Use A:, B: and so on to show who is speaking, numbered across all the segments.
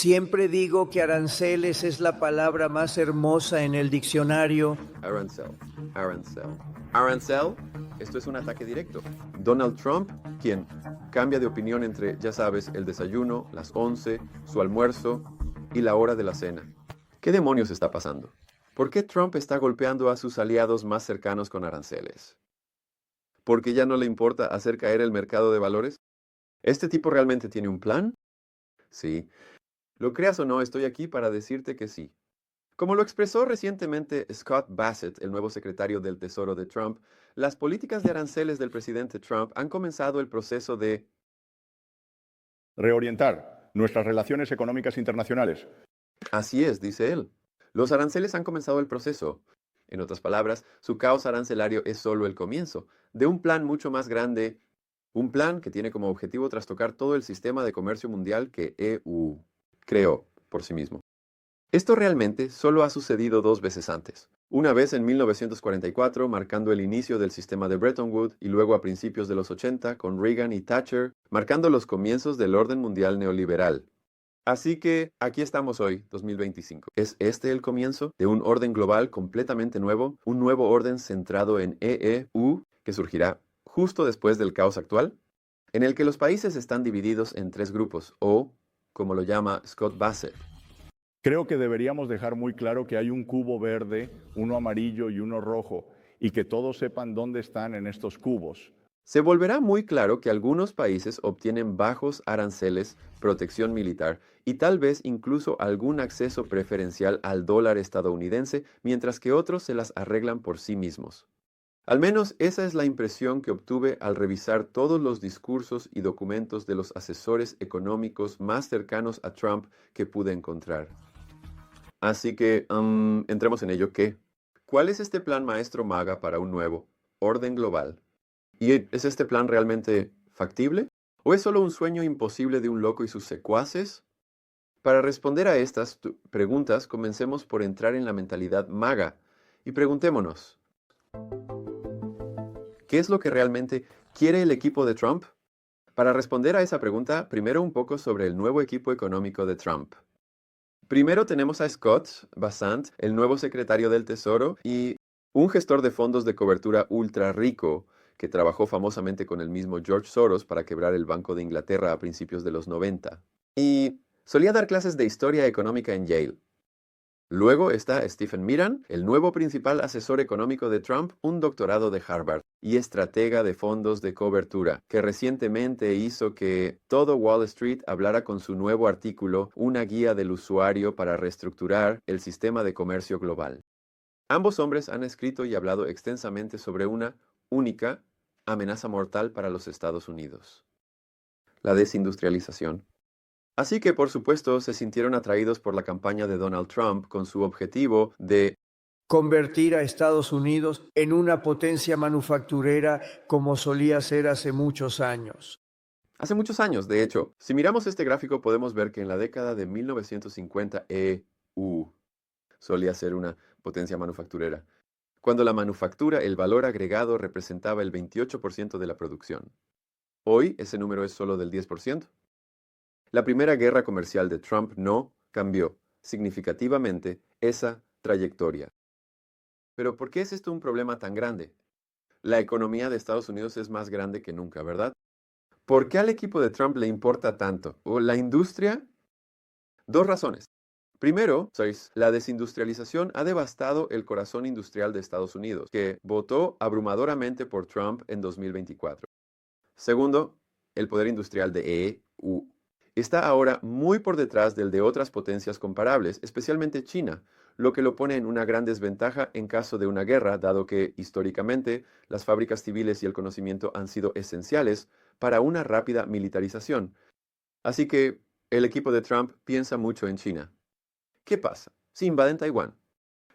A: Siempre digo que aranceles es la palabra más hermosa en el diccionario.
B: Arancel, arancel. Arancel, esto es un ataque directo. Donald Trump, quien cambia de opinión entre, ya sabes, el desayuno, las 11, su almuerzo y la hora de la cena. ¿Qué demonios está pasando? ¿Por qué Trump está golpeando a sus aliados más cercanos con aranceles? ¿Por qué ya no le importa hacer caer el mercado de valores? ¿Este tipo realmente tiene un plan? Sí. Lo creas o no, estoy aquí para decirte que sí. Como lo expresó recientemente Scott Bassett, el nuevo secretario del Tesoro de Trump, las políticas de aranceles del presidente Trump han comenzado el proceso de
C: reorientar nuestras relaciones económicas internacionales.
B: Así es, dice él. Los aranceles han comenzado el proceso. En otras palabras, su caos arancelario es solo el comienzo de un plan mucho más grande, un plan que tiene como objetivo trastocar todo el sistema de comercio mundial que EU creó por sí mismo. Esto realmente solo ha sucedido 2 veces antes. Una vez en 1944, marcando el inicio del sistema de Bretton Woods, y luego a principios de los 80, con Reagan y Thatcher, marcando los comienzos del orden mundial neoliberal. Así que aquí estamos hoy, 2025. ¿Es este el comienzo de un orden global completamente nuevo? ¿Un nuevo orden centrado en EU que surgirá justo después del caos actual? En el que los países están divididos en 3 grupos, o, como lo llama Scott Bassett,
C: Creo que deberíamos dejar muy claro que hay un cubo verde, uno amarillo y uno rojo, y que todos sepan dónde están en estos cubos.
B: se volverá muy claro que algunos países obtienen bajos aranceles, protección militar y tal vez incluso algún acceso preferencial al dólar estadounidense, mientras que otros se las arreglan por sí mismos. Al menos esa es la impresión que obtuve al revisar todos los discursos y documentos de los asesores económicos más cercanos a Trump que pude encontrar. Así que, entremos en ello. ¿Cuál es este plan maestro MAGA para un nuevo orden global? ¿Y es este plan realmente factible? ¿O es solo un sueño imposible de un loco y sus secuaces? Para responder a estas preguntas, comencemos por entrar en la mentalidad MAGA y preguntémonos, ¿qué es lo que realmente quiere el equipo de Trump? Para responder a esa pregunta, primero un poco sobre el nuevo equipo económico de Trump. Primero tenemos a Scott Bessent, el nuevo secretario del Tesoro y un gestor de fondos de cobertura ultra rico que trabajó famosamente con el mismo George Soros para quebrar el Banco de Inglaterra a principios de los 90. Y solía dar clases de historia económica en Yale. Luego está Stephen Miran, el nuevo principal asesor económico de Trump, un doctorado de Harvard y estratega de fondos de cobertura, que recientemente hizo que todo Wall Street hablara con su nuevo artículo, Una guía del usuario para reestructurar el sistema de comercio global. Ambos hombres han escrito y hablado extensamente sobre una única amenaza mortal para los Estados Unidos: la desindustrialización. Así que, por supuesto, se sintieron atraídos por la campaña de Donald Trump con su objetivo de
A: Convertir a Estados Unidos en una potencia manufacturera como solía ser hace muchos años.
B: Hace muchos años, de hecho. Si miramos este gráfico podemos ver que en la década de 1950 EU solía ser una potencia manufacturera, cuando la manufactura, el valor agregado, representaba el 28% de la producción. Hoy ese número es solo del 10%. La primera guerra comercial de Trump no cambió significativamente esa trayectoria. Pero ¿por qué es esto un problema tan grande? La economía de Estados Unidos es más grande que nunca, ¿verdad? ¿Por qué al equipo de Trump le importa tanto? ¿O la industria? 2 razones. Primero, la desindustrialización ha devastado el corazón industrial de Estados Unidos, que votó abrumadoramente por Trump en 2024. Segundo, el poder industrial de EU está ahora muy por detrás del de otras potencias comparables, especialmente China, lo que lo pone en una gran desventaja en caso de una guerra, dado que, históricamente, las fábricas civiles y el conocimiento han sido esenciales para una rápida militarización. Así que el equipo de Trump piensa mucho en China. ¿Qué pasa si invaden Taiwán?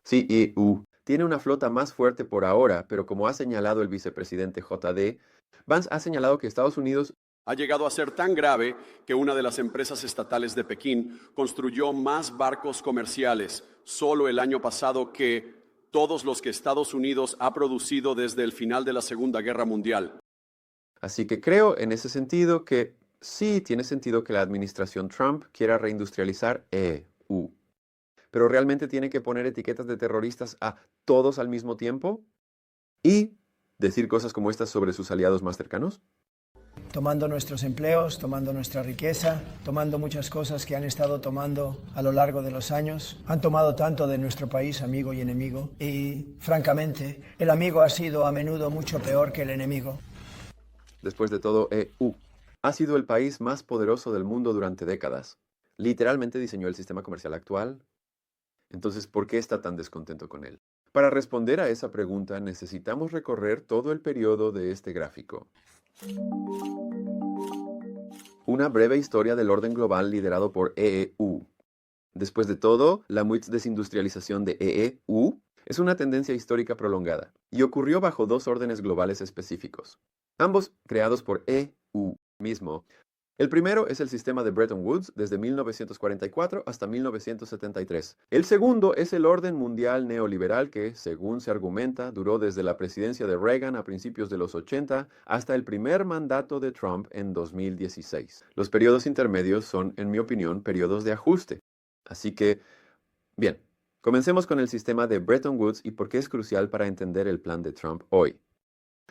B: Sí, EU tiene una flota más fuerte por ahora, pero como ha señalado el vicepresidente JD, Vance ha señalado que Estados Unidos
D: ha llegado a ser tan grave que una de las empresas estatales de Pekín construyó más barcos comerciales solo el año pasado que todos los que Estados Unidos ha producido desde el final de la Segunda Guerra Mundial.
B: Así que creo en ese sentido que Sí, tiene sentido que la administración Trump quiera reindustrializar EU. ¿Pero realmente tiene que poner etiquetas de terroristas a todos al mismo tiempo? ¿Y decir cosas como estas sobre sus aliados más cercanos?
E: Tomando nuestros empleos, tomando nuestra riqueza, tomando muchas cosas que han estado tomando a lo largo de los años. Han tomado tanto de nuestro país, amigo y enemigo, y francamente, el amigo ha sido a menudo mucho peor que el enemigo.
B: Después de todo, EU ha sido el país más poderoso del mundo durante décadas. Literalmente diseñó el sistema comercial actual. Entonces, ¿por qué está tan descontento con él? Para responder a esa pregunta, necesitamos recorrer todo el periodo de este gráfico. Una breve historia del orden global liderado por EU. Después de todo, la desindustrialización de EU es una tendencia histórica prolongada y ocurrió bajo dos órdenes globales específicos, ambos creados por EU mismo. El primero es el sistema de Bretton Woods desde 1944 hasta 1973. El segundo es el orden mundial neoliberal que, según se argumenta, duró desde la presidencia de Reagan a principios de los 80 hasta el primer mandato de Trump en 2016. Los periodos intermedios son, en mi opinión, periodos de ajuste. Así que, bien, comencemos con el sistema de Bretton Woods y por qué es crucial para entender el plan de Trump hoy.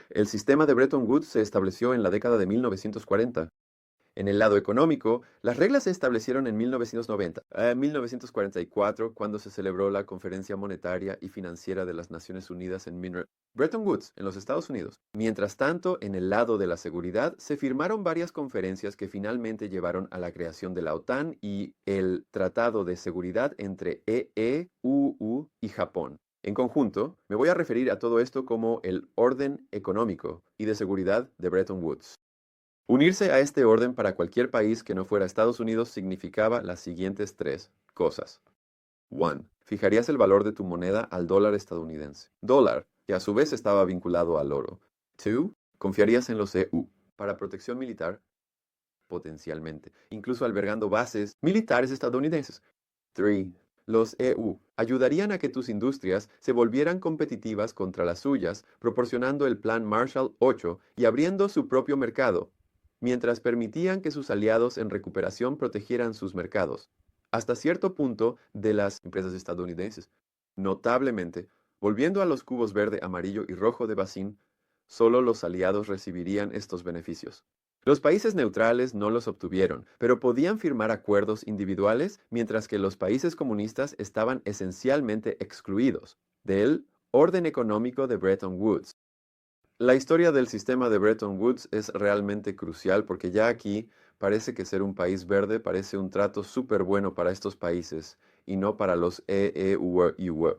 B: El sistema de Bretton Woods se estableció en la década de 1940. En el lado económico, las reglas se establecieron en 1990, 1944, cuando se celebró la Conferencia Monetaria y Financiera de las Naciones Unidas en Bretton Woods, en los Estados Unidos. Mientras tanto, en el lado de la seguridad, se firmaron varias conferencias que finalmente llevaron a la creación de la OTAN y el Tratado de Seguridad entre EU y Japón. En conjunto, me voy a referir a todo esto como el orden económico y de seguridad de Bretton Woods. Unirse a este orden para cualquier país que no fuera Estados Unidos significaba las siguientes tres cosas. 1. Fijarías el valor de tu moneda al dólar estadounidense. Dólar, que a su vez estaba vinculado al oro. 2. Confiarías en los EU para protección militar, potencialmente, incluso albergando bases militares estadounidenses. 3. Los EU ayudarían a que tus industrias se volvieran competitivas contra las suyas, proporcionando el Plan Marshall 8 y abriendo su propio mercado, mientras permitían que sus aliados en recuperación protegieran sus mercados, hasta cierto punto de las empresas estadounidenses. Notablemente, volviendo a los cubos verde, amarillo y rojo de Bazin, solo los aliados recibirían estos beneficios. Los países neutrales no los obtuvieron, pero podían firmar acuerdos individuales, mientras que los países comunistas estaban esencialmente excluidos del orden económico de Bretton Woods. La historia del sistema de Bretton Woods es realmente crucial porque ya aquí parece que ser un país verde parece un trato súper bueno para estos países y no para los EU.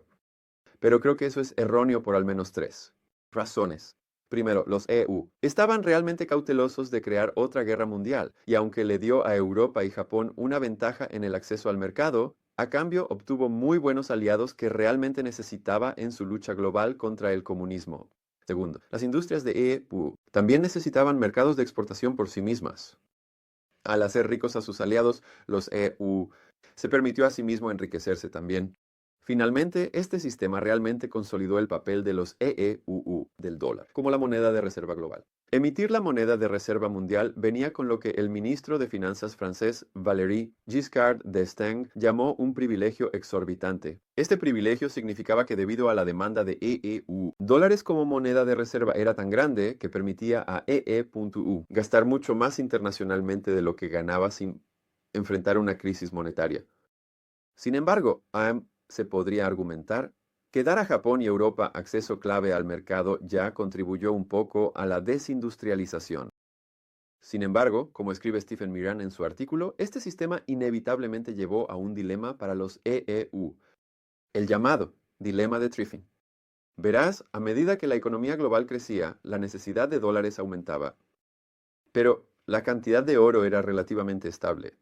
B: Pero creo que eso es erróneo por al menos tres razones. Primero, los EU estaban realmente cautelosos de crear otra guerra mundial y aunque le dio a Europa y Japón una ventaja en el acceso al mercado, a cambio obtuvo muy buenos aliados que realmente necesitaba en su lucha global contra el comunismo. Segundo, las industrias de EU también necesitaban mercados de exportación por sí mismas. Al hacer ricos a sus aliados, los EU, se permitió a sí mismo enriquecerse también. Finalmente, este sistema realmente consolidó el papel de los EEUU del dólar como la moneda de reserva global. Emitir la moneda de reserva mundial venía con lo que el ministro de Finanzas francés Valéry Giscard d'Estaing llamó un privilegio exorbitante. Este privilegio significaba que debido a la demanda de EEU, dólares como moneda de reserva era tan grande que permitía a EE.U gastar mucho más internacionalmente de lo que ganaba sin enfrentar una crisis monetaria. Sin embargo, se podría argumentar que dar a Japón y Europa acceso clave al mercado ya contribuyó un poco a la desindustrialización. Sin embargo, como escribe Stephen Miran en su artículo, este sistema inevitablemente llevó a un dilema para los EEU, el llamado dilema de Triffin. Verás, a medida que la economía global crecía, la necesidad de dólares aumentaba, pero la cantidad de oro era relativamente estable.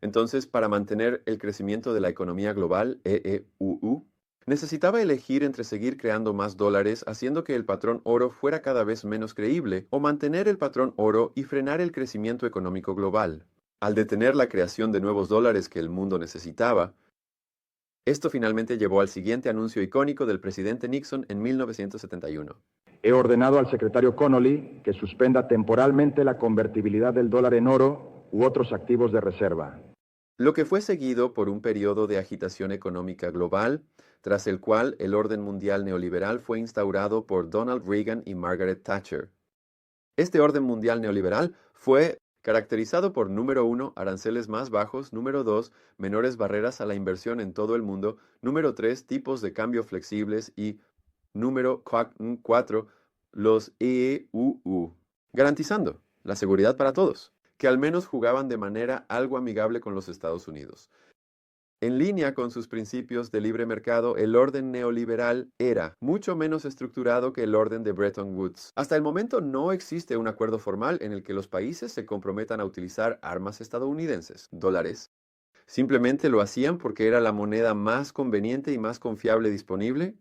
B: Entonces, para mantener el crecimiento de la economía global, EEUU, necesitaba elegir entre seguir creando más dólares haciendo que el patrón oro fuera cada vez menos creíble o mantener el patrón oro y frenar el crecimiento económico global. Al detener la creación de nuevos dólares que el mundo necesitaba, esto finalmente llevó al siguiente anuncio icónico del presidente Nixon en 1971.
F: He ordenado al secretario Connolly que suspenda temporalmente la convertibilidad del dólar en oro u otros activos de reserva.
B: Lo que fue seguido por un periodo de agitación económica global, tras el cual el orden mundial neoliberal fue instaurado por Donald Reagan y Margaret Thatcher. Este orden mundial neoliberal fue caracterizado por, número 1, aranceles más bajos, número 2, menores barreras a la inversión en todo el mundo, número 3, tipos de cambio flexibles y, número 4, los EEUU, garantizando la seguridad para todos, que al menos jugaban de manera algo amigable con los Estados Unidos. En línea con sus principios de libre mercado, el orden neoliberal era mucho menos estructurado que el orden de Bretton Woods. Hasta el momento no existe un acuerdo formal en el que los países se comprometan a utilizar armas estadounidenses, dólares. Simplemente lo hacían porque era la moneda más conveniente y más confiable disponible.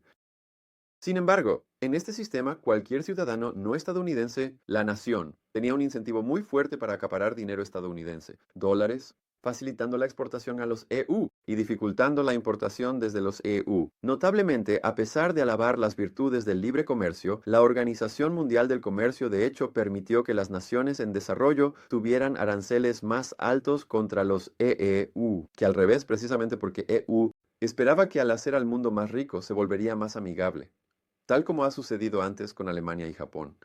B: Sin embargo, en este sistema, cualquier ciudadano no estadounidense, la nación, tenía un incentivo muy fuerte para acaparar dinero estadounidense, dólares, facilitando la exportación a los EU y dificultando la importación desde los EU. Notablemente, a pesar de alabar las virtudes del libre comercio, la Organización Mundial del Comercio de hecho permitió que las naciones en desarrollo tuvieran aranceles más altos contra los EEU, que al revés, precisamente porque EU esperaba que al hacer al mundo más rico se volvería más amigable, tal como ha sucedido antes con Alemania y Japón.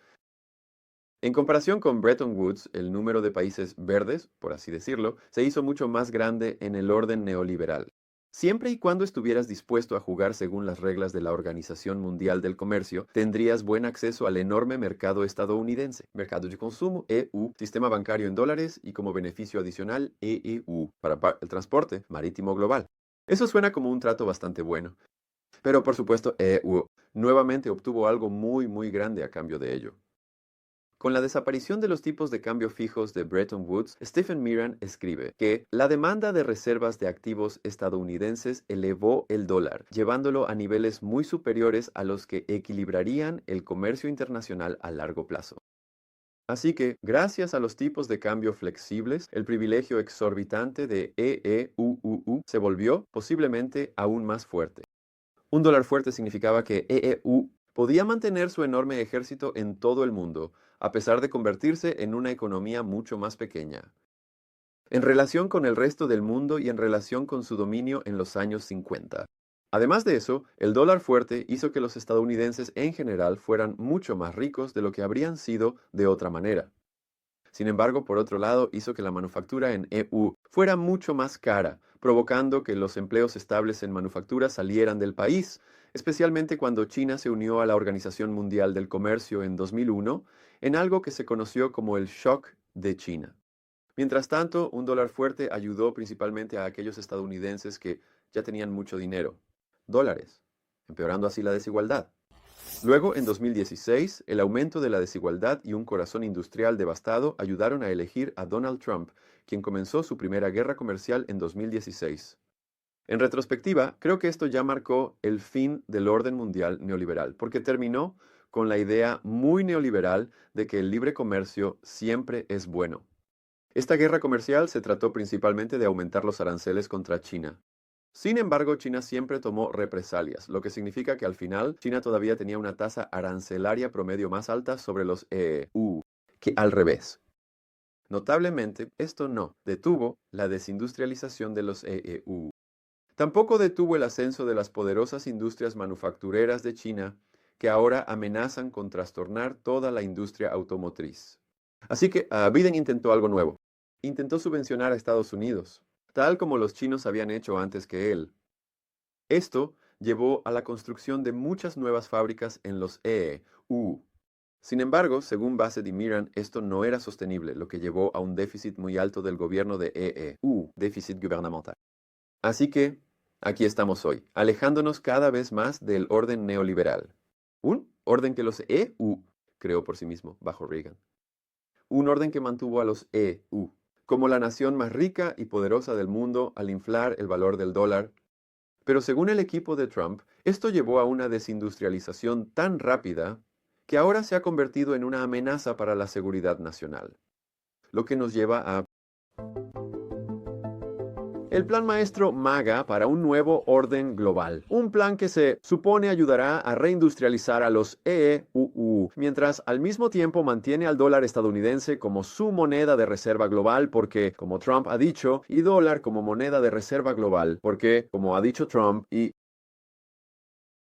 B: En comparación con Bretton Woods, el número de países verdes, por así decirlo, se hizo mucho más grande en el orden neoliberal. Siempre y cuando estuvieras dispuesto a jugar según las reglas de la Organización Mundial del Comercio, tendrías buen acceso al enorme mercado estadounidense, mercado de consumo, EU, sistema bancario en dólares y como beneficio adicional, EEU, para el transporte marítimo global. Eso suena como un trato bastante bueno. Pero por supuesto, EU nuevamente obtuvo algo muy grande a cambio de ello. Con la desaparición de los tipos de cambio fijos de Bretton Woods, Stephen Miran escribe que la demanda de reservas de activos estadounidenses elevó el dólar, llevándolo a niveles muy superiores a los que equilibrarían el comercio internacional a largo plazo. Así que, gracias a los tipos de cambio flexibles, el privilegio exorbitante de EEUU se volvió posiblemente aún más fuerte. Un dólar fuerte significaba que EEU podía mantener su enorme ejército en todo el mundo, a pesar de convertirse en una economía mucho más pequeña. En relación con el resto del mundo y en relación con su dominio en los años 50. Además de eso, el dólar fuerte hizo que los estadounidenses en general fueran mucho más ricos de lo que habrían sido de otra manera. Sin embargo, por otro lado, hizo que la manufactura en EU fuera mucho más cara, provocando que los empleos estables en manufactura salieran del país, especialmente cuando China se unió a la Organización Mundial del Comercio en 2001, en algo que se conoció como el shock de China. Mientras tanto, un dólar fuerte ayudó principalmente a aquellos estadounidenses que ya tenían mucho dinero, dólares, empeorando así la desigualdad. Luego, en 2016, el aumento de la desigualdad y un corazón industrial devastado ayudaron a elegir a Donald Trump, quien comenzó su primera guerra comercial en 2016. En retrospectiva, creo que esto ya marcó el fin del orden mundial neoliberal, porque terminó con la idea muy neoliberal de que el libre comercio siempre es bueno. Esta guerra comercial se trató principalmente de aumentar los aranceles contra China. Sin embargo, China siempre tomó represalias, lo que significa que al final China todavía tenía una tasa arancelaria promedio más alta sobre los EU que al revés. Notablemente, esto no detuvo la desindustrialización de los EU. Tampoco detuvo el ascenso de las poderosas industrias manufactureras de China, que ahora amenazan con trastornar toda la industria automotriz. Así que Biden intentó algo nuevo. Intentó subvencionar a Estados Unidos, tal como los chinos habían hecho antes que él. Esto llevó a la construcción de muchas nuevas fábricas en los EU. Sin embargo, según Bassett y Miran, esto no era sostenible, lo que llevó a un déficit muy alto del gobierno de EU, déficit gubernamental. Así que, aquí estamos hoy, alejándonos cada vez más del orden neoliberal. Un orden que los EU creó por sí mismo, bajo Reagan. Un orden que mantuvo a los EU como la nación más rica y poderosa del mundo al inflar el valor del dólar. Pero según el equipo de Trump, esto llevó a una desindustrialización tan rápida que ahora se ha convertido en una amenaza para la seguridad nacional. Lo que nos lleva a el plan maestro MAGA para un nuevo orden global. Un plan que se supone ayudará a reindustrializar a los EEUU, mientras al mismo tiempo mantiene al dólar estadounidense como su moneda de reserva global porque, como Trump ha dicho, y dólar como moneda de reserva global porque, como ha dicho Trump, y...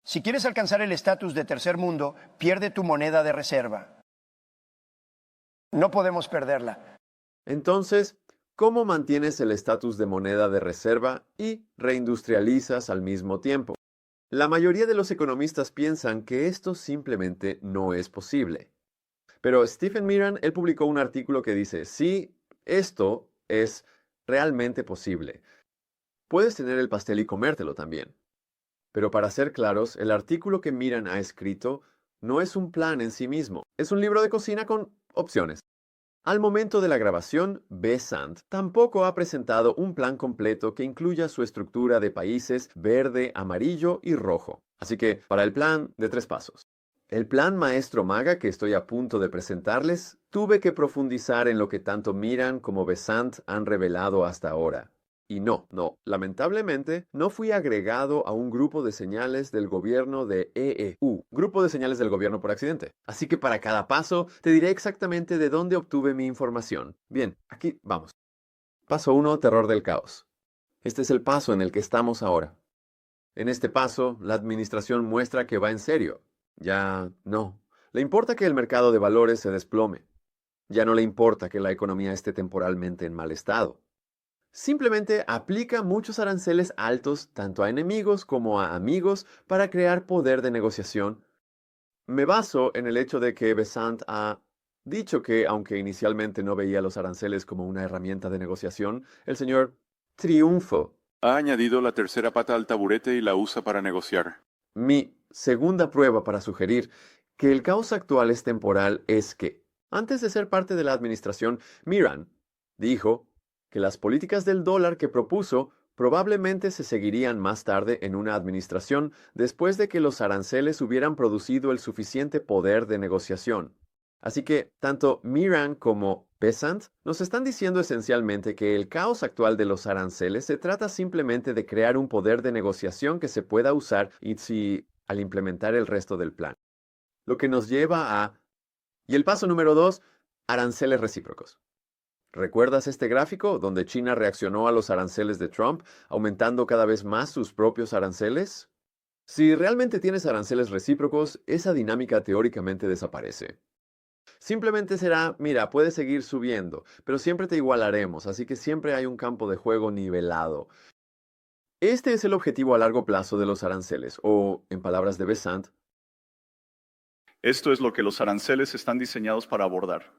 A: Si quieres alcanzar el estatus de tercer mundo, pierde tu moneda de reserva. No podemos perderla.
B: Entonces, ¿cómo mantienes el estatus de moneda de reserva y reindustrializas al mismo tiempo? La mayoría de los economistas piensan que esto simplemente no es posible. Pero Stephen Miran, él publicó un artículo que dice, sí, esto es realmente posible. Puedes tener el pastel y comértelo también. Pero para ser claros, el artículo que Miran ha escrito no es un plan en sí mismo. Es un libro de cocina con opciones. Al momento de la grabación, Besant tampoco ha presentado un plan completo que incluya su estructura de países verde, amarillo y rojo. Así que, para el plan de 3 pasos. El plan maestro MAGA que estoy a punto de presentarles, tuve que profundizar en lo que tanto Miran como Besant han revelado hasta ahora. Y lamentablemente, no fui agregado a un grupo de señales del gobierno de EEU, grupo de señales del gobierno por accidente. Así que para cada paso, te diré exactamente de dónde obtuve mi información. Bien, aquí vamos. Paso 1, terror del caos. Este es el paso en el que estamos ahora. En este paso, la administración muestra que va en serio. Ya no. Le importa que el mercado de valores se desplome. Ya no le importa que la economía esté temporalmente en mal estado. Simplemente aplica muchos aranceles altos tanto a enemigos como a amigos para crear poder de negociación. Me baso en el hecho de que Besant ha dicho que, aunque inicialmente no veía los aranceles como una herramienta de negociación, el señor Triunfo
G: Ha añadido la tercera pata al taburete y la usa para negociar.
B: Mi segunda prueba para sugerir que el caos actual es temporal es que, antes de ser parte de la administración, Miran dijo que las políticas del dólar que propuso probablemente se seguirían más tarde en una administración después de que los aranceles hubieran producido el suficiente poder de negociación. Así que tanto Miran como Besant nos están diciendo esencialmente que el caos actual de los aranceles se trata simplemente de crear un poder de negociación que se pueda usar al implementar el resto del plan. Lo que nos lleva a... Y el paso número 2, aranceles recíprocos. ¿Recuerdas este gráfico donde China reaccionó a los aranceles de Trump, aumentando cada vez más sus propios aranceles? Si realmente tienes aranceles recíprocos, esa dinámica teóricamente desaparece. Simplemente será, mira, puedes seguir subiendo, pero siempre te igualaremos, así que siempre hay un campo de juego nivelado. Este es el objetivo a largo plazo de los aranceles, o, en palabras de Besant,
C: Esto es lo que los aranceles están diseñados para abordar.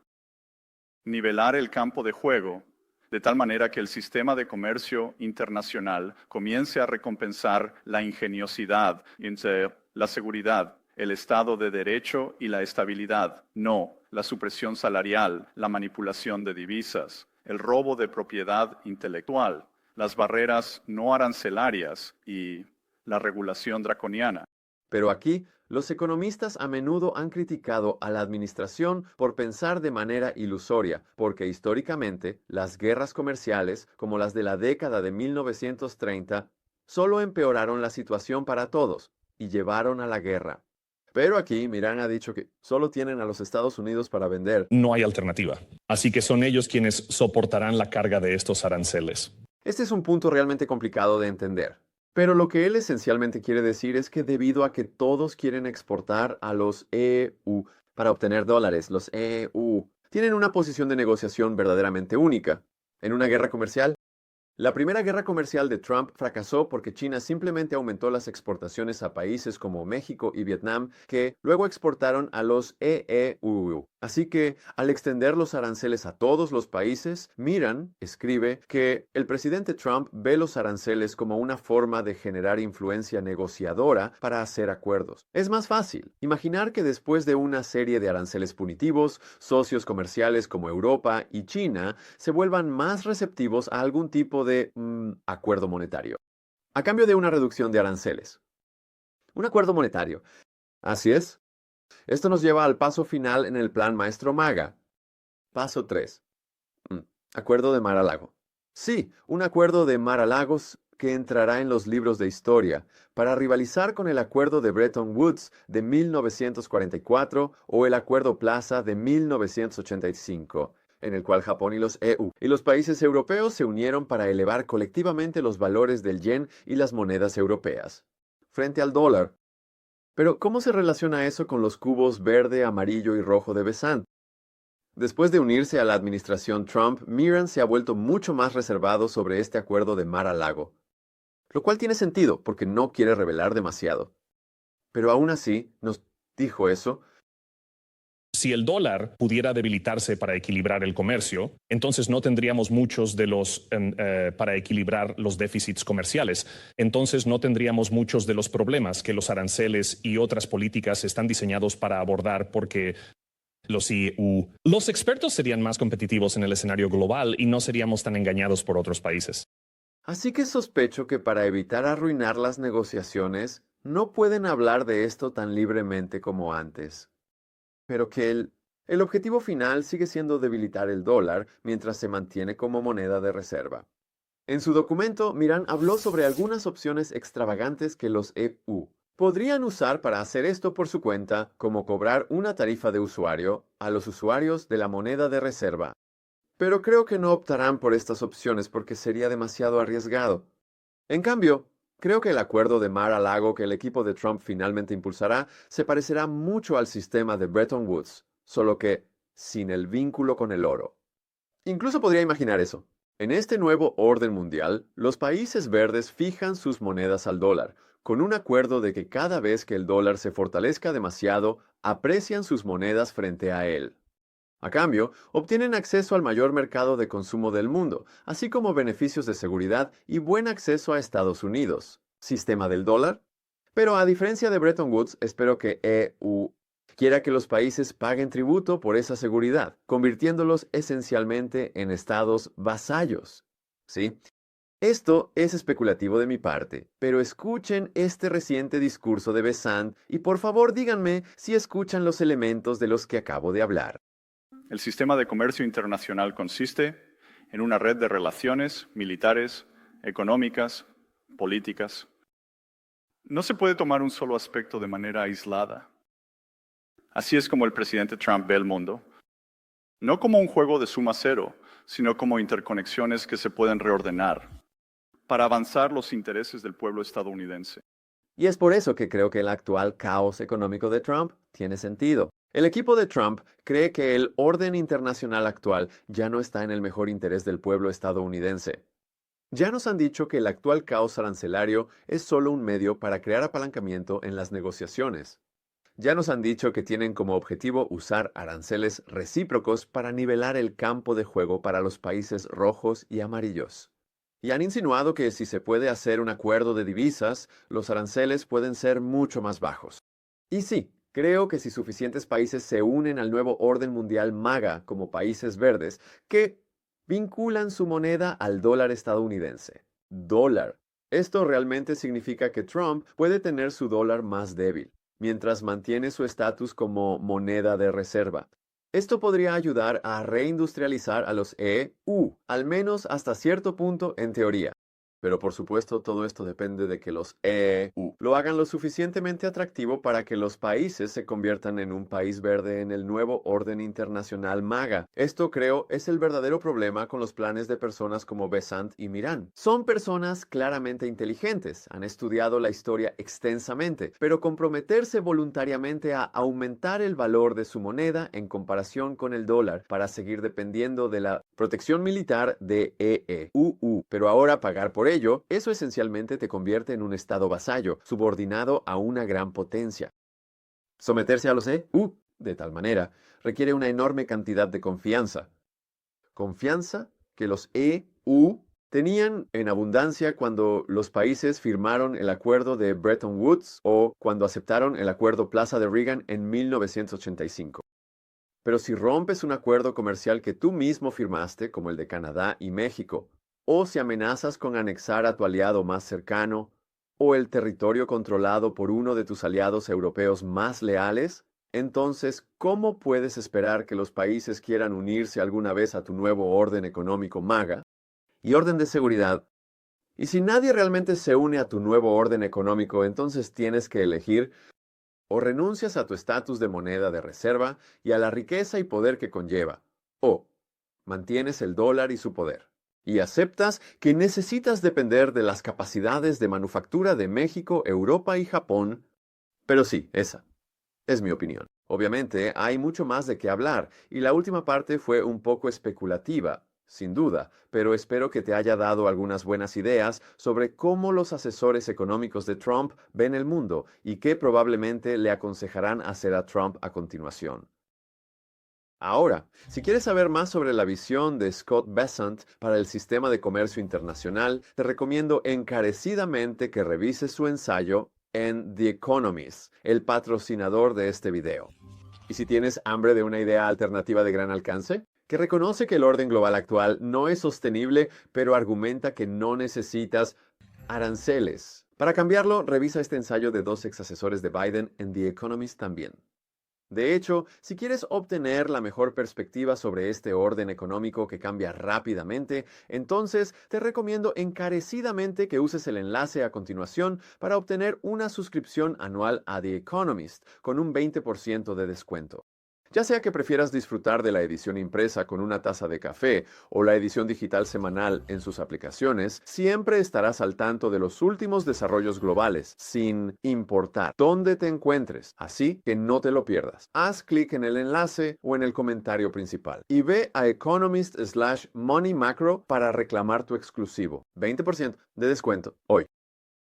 C: Nivelar el campo de juego de tal manera que el sistema de comercio internacional comience a recompensar la ingeniosidad entre la seguridad, el Estado de Derecho y la estabilidad, no la supresión salarial, la manipulación de divisas, el robo de propiedad intelectual, las barreras no arancelarias y la regulación draconiana.
B: Pero aquí, los economistas a menudo han criticado a la administración por pensar de manera ilusoria, porque históricamente las guerras comerciales, como las de la década de 1930, solo empeoraron la situación para todos y llevaron a la guerra. Pero aquí Miran ha dicho que solo tienen a los Estados Unidos para vender.
H: No hay alternativa. Así que son ellos quienes soportarán la carga de estos aranceles.
B: Este es un punto realmente complicado de entender. Pero lo que él esencialmente quiere decir es que debido a que todos quieren exportar a los EU para obtener dólares, los EU tienen una posición de negociación verdaderamente única. En una guerra comercial, la primera guerra comercial de Trump fracasó porque China simplemente aumentó las exportaciones a países como México y Vietnam, que luego exportaron a los EEU. Así que, al extender los aranceles a todos los países, Miran escribe que el presidente Trump ve los aranceles como una forma de generar influencia negociadora para hacer acuerdos. Es más fácil imaginar que después de una serie de aranceles punitivos, socios comerciales como Europa y China se vuelvan más receptivos a algún tipo de acuerdo monetario, a cambio de una reducción de aranceles. Un acuerdo monetario. Así es. Esto nos lleva al paso final en el plan maestro MAGA. Paso 3. Acuerdo de Mar-a-Lago. Sí, un acuerdo de Mar-a-Lagos que entrará en los libros de historia, para rivalizar con el acuerdo de Bretton Woods de 1944 o el acuerdo Plaza de 1985, en el cual Japón y los EU y los países europeos se unieron para elevar colectivamente los valores del yen y las monedas europeas, frente al dólar. Pero, ¿cómo se relaciona eso con los cubos verde, amarillo y rojo de Besant? Después de unirse a la administración Trump, Miran se ha vuelto mucho más reservado sobre este acuerdo de Mar-a-Lago, lo cual tiene sentido porque no quiere revelar demasiado. Pero aún así, nos dijo eso.
H: Si el dólar pudiera debilitarse para equilibrar el comercio, entonces no tendríamos muchos de los para equilibrar los déficits comerciales. Entonces no tendríamos muchos de los problemas que los aranceles y otras políticas están diseñados para abordar porque los expertos serían más competitivos en el escenario global y no seríamos tan engañados por otros países.
B: Así que sospecho que para evitar arruinar las negociaciones, no pueden hablar de esto tan libremente como antes. Pero que el objetivo final sigue siendo debilitar el dólar mientras se mantiene como moneda de reserva. En su documento, Miran habló sobre algunas opciones extravagantes que los EU podrían usar para hacer esto por su cuenta, como cobrar una tarifa de usuario a los usuarios de la moneda de reserva. Pero creo que no optarán por estas opciones porque sería demasiado arriesgado. En cambio, creo que el acuerdo de Mar-a-Lago que el equipo de Trump finalmente impulsará se parecerá mucho al sistema de Bretton Woods, solo que sin el vínculo con el oro. Incluso podría imaginar eso. En este nuevo orden mundial, los países verdes fijan sus monedas al dólar, con un acuerdo de que cada vez que el dólar se fortalezca demasiado, aprecian sus monedas frente a él. A cambio, obtienen acceso al mayor mercado de consumo del mundo, así como beneficios de seguridad y buen acceso a Estados Unidos. ¿Sistema del dólar? Pero a diferencia de Bretton Woods, espero que EU quiera que los países paguen tributo por esa seguridad, convirtiéndolos esencialmente en estados vasallos. ¿Sí? Esto es especulativo de mi parte, pero escuchen este reciente discurso de Besant y por favor díganme si escuchan los elementos de los que acabo de hablar.
C: El sistema de comercio internacional consiste en una red de relaciones militares, económicas, políticas. No se puede tomar un solo aspecto de manera aislada. Así es como el presidente Trump ve el mundo. No como un juego de suma cero, sino como interconexiones que se pueden reordenar para avanzar los intereses del pueblo estadounidense.
B: Y es por eso que creo que el actual caos económico de Trump tiene sentido. El equipo de Trump cree que el orden internacional actual ya no está en el mejor interés del pueblo estadounidense. Ya nos han dicho que el actual caos arancelario es solo un medio para crear apalancamiento en las negociaciones. Ya nos han dicho que tienen como objetivo usar aranceles recíprocos para nivelar el campo de juego para los países rojos y amarillos. Y han insinuado que si se puede hacer un acuerdo de divisas, los aranceles pueden ser mucho más bajos. Y sí, creo que si suficientes países se unen al nuevo orden mundial MAGA como países verdes, que vinculan su moneda al dólar estadounidense. Dólar. Esto realmente significa que Trump puede tener su dólar más débil, mientras mantiene su estatus como moneda de reserva. Esto podría ayudar a reindustrializar a los EU, al menos hasta cierto punto en teoría. Pero por supuesto todo esto depende de que los EU lo hagan lo suficientemente atractivo para que los países se conviertan en un país verde en el nuevo orden internacional MAGA. Esto creo es el verdadero problema con los planes de personas como Besant y Miran. Son personas claramente inteligentes, han estudiado la historia extensamente, pero comprometerse voluntariamente a aumentar el valor de su moneda en comparación con el dólar para seguir dependiendo de la protección militar de EU, pero ahora pagar por ello, eso esencialmente te convierte en un estado vasallo, subordinado a una gran potencia. Someterse a los EU, de tal manera, requiere una enorme cantidad de confianza. Confianza que los EU tenían en abundancia cuando los países firmaron el acuerdo de Bretton Woods o cuando aceptaron el acuerdo Plaza de Reagan en 1985. Pero si rompes un acuerdo comercial que tú mismo firmaste, como el de Canadá y México, o si amenazas con anexar a tu aliado más cercano, o el territorio controlado por uno de tus aliados europeos más leales, entonces, ¿cómo puedes esperar que los países quieran unirse alguna vez a tu nuevo orden económico MAGA? y orden de seguridad. Y si nadie realmente se une a tu nuevo orden económico, entonces tienes que elegir: o renuncias a tu estatus de moneda de reserva y a la riqueza y poder que conlleva, o mantienes el dólar y su poder, y aceptas que necesitas depender de las capacidades de manufactura de México, Europa y Japón. Pero sí, esa es mi opinión. Obviamente, hay mucho más de qué hablar, y la última parte fue un poco especulativa, sin duda, pero espero que te haya dado algunas buenas ideas sobre cómo los asesores económicos de Trump ven el mundo y qué probablemente le aconsejarán hacer a Trump a continuación. Ahora, si quieres saber más sobre la visión de Scott Bessent para el sistema de comercio internacional, te recomiendo encarecidamente que revises su ensayo en The Economist, el patrocinador de este video. Y si tienes hambre de una idea alternativa de gran alcance, que reconoce que el orden global actual no es sostenible, pero argumenta que no necesitas aranceles. Para cambiarlo, revisa este ensayo de 2 ex asesores de Biden en The Economist también. De hecho, si quieres obtener la mejor perspectiva sobre este orden económico que cambia rápidamente, entonces te recomiendo encarecidamente que uses el enlace a continuación para obtener una suscripción anual a The Economist con un 20% de descuento. Ya sea que prefieras disfrutar de la edición impresa con una taza de café o la edición digital semanal en sus aplicaciones, siempre estarás al tanto de los últimos desarrollos globales, sin importar dónde te encuentres, así que no te lo pierdas. Haz clic en el enlace o en el comentario principal y ve a Economist/Money Macro para reclamar tu exclusivo 20% de descuento hoy.